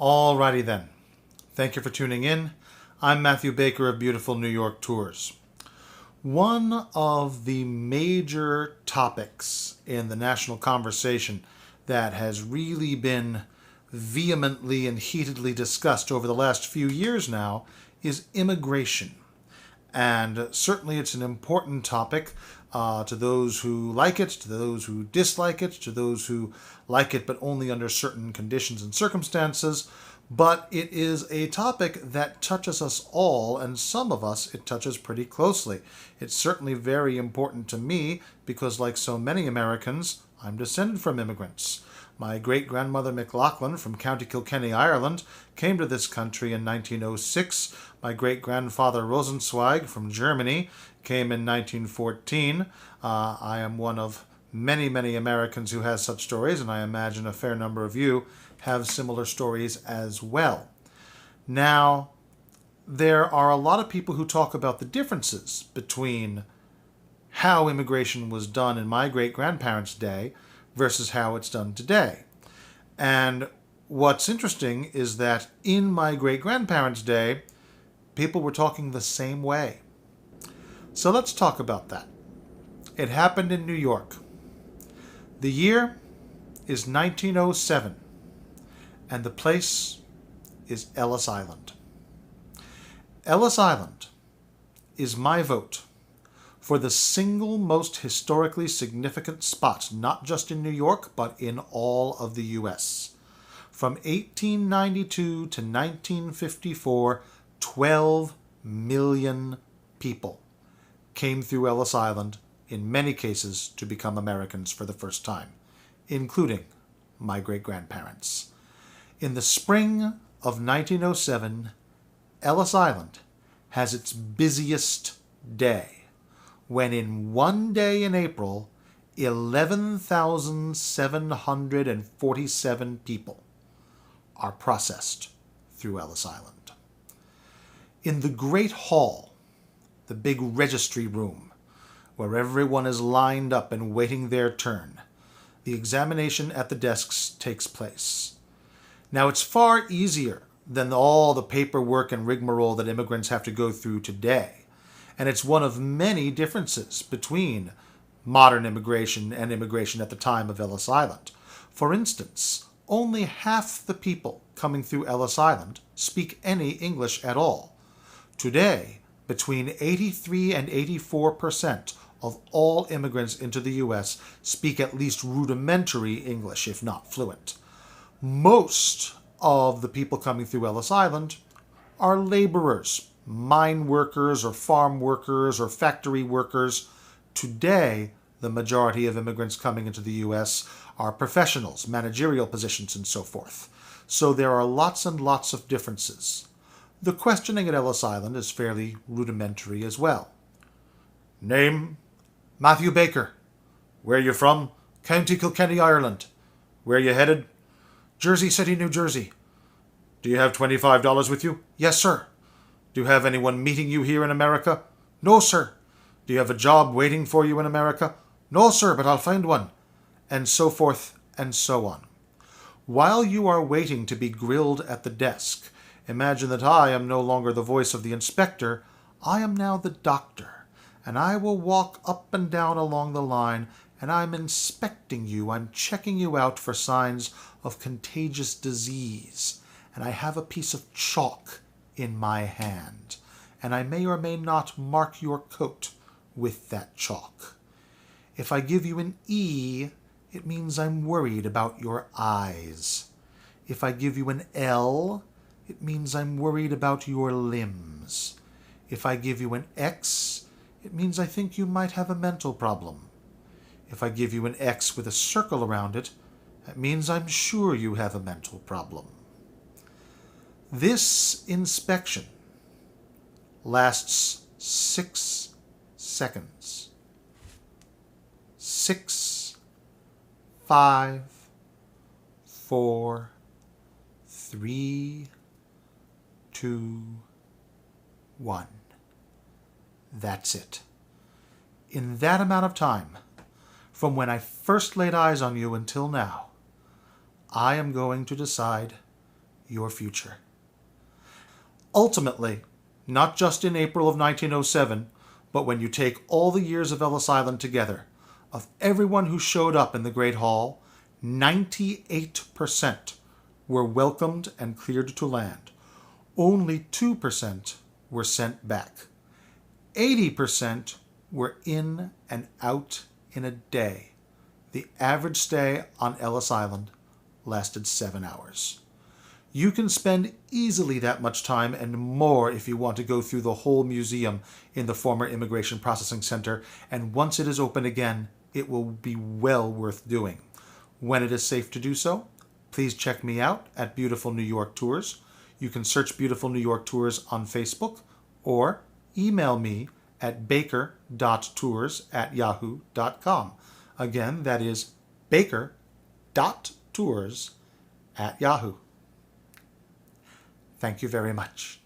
Alrighty then. Thank you for tuning in. I'm Matthew Baker of Beautiful New York Tours. One of the major topics in the national conversation that has really been vehemently and heatedly discussed over the last few years now is immigration. And certainly it's an important topic to those who like it, to those who dislike it, to those who like it but only under certain conditions and circumstances. But it is a topic that touches us all, and some of us it touches pretty closely. It's certainly very important to me because, like so many Americans, I'm descended from immigrants. My great-grandmother McLaughlin from County Kilkenny, Ireland, came to this country in 1906. My great-grandfather Rosenzweig from Germany came in 1914. I am one of many, many Americans who has such stories, and I imagine a fair number of you have similar stories as well. Now, there are a lot of people who talk about the differences between how immigration was done in my great-grandparents' day versus how it's done today. And what's interesting is that in my great-grandparents' day, people were talking the same way. So let's talk about that. It happened in New York. The year is 1907, and the place is Ellis Island. Ellis Island is my vote for the single most historically significant spot, not just in New York, but in all of the U.S. From 1892 to 1954, 12 million people came through Ellis Island, in many cases to become Americans for the first time, including my great-grandparents. In the spring of 1907, Ellis Island has its busiest day, when in one day in April, 11,747 people are processed through Ellis Island. In the Great Hall, the big registry room, where everyone is lined up and waiting their turn, the examination at the desks takes place. Now, it's far easier than all the paperwork and rigmarole that immigrants have to go through today. And it's one of many differences between modern immigration and immigration at the time of Ellis Island. For instance, only half the people coming through Ellis Island speak any English at all. Today, between 83 and 84% of all immigrants into the U.S. speak at least rudimentary English, if not fluent. Most of the people coming through Ellis Island are laborers, mine workers or farm workers or factory workers. Today, the majority of immigrants coming into the U.S. are professionals, managerial positions, and so forth. So there are lots and lots of differences. The questioning at Ellis Island is fairly rudimentary as well. Name? Matthew Baker. Where you from? County Kilkenny, Ireland. Where you headed? Jersey City, New Jersey. Do you have $25 with you? Yes, sir. Do you have anyone meeting you here in America? No, sir. Do you have a job waiting for you in America? No, sir, but I'll find one. And so forth and so on. While you are waiting to be grilled at the desk, imagine that I am no longer the voice of the inspector. I am now the doctor, and I will walk up and down along the line, and I'm inspecting you. I'm checking you out for signs of contagious disease, and I have a piece of chalk in my hand, and I may or may not mark your coat with that chalk. If I give you an E, it means I'm worried about your eyes. If I give you an L, it means I'm worried about your limbs. If I give you an X, it means I think you might have a mental problem. If I give you an X with a circle around it, that means I'm sure you have a mental problem. This inspection lasts 6 seconds. 6, 5, 4, 3, 2, 1. That's it. In that amount of time, from when I first laid eyes on you until now, I am going to decide your future. Ultimately, not just in April of 1907, but when you take all the years of Ellis Island together, of everyone who showed up in the Great Hall, 98% were welcomed and cleared to land. Only 2% were sent back. 80% were in and out in a day. The average stay on Ellis Island lasted 7 hours. You can spend easily that much time and more if you want to go through the whole museum in the former Immigration Processing Center, and once it is open again, it will be well worth doing. When it is safe to do so, please check me out at Beautiful New York Tours. You can search Beautiful New York Tours on Facebook or email me at baker.tours@yahoo.com. Again, that is baker.tours@yahoo. Thank you very much.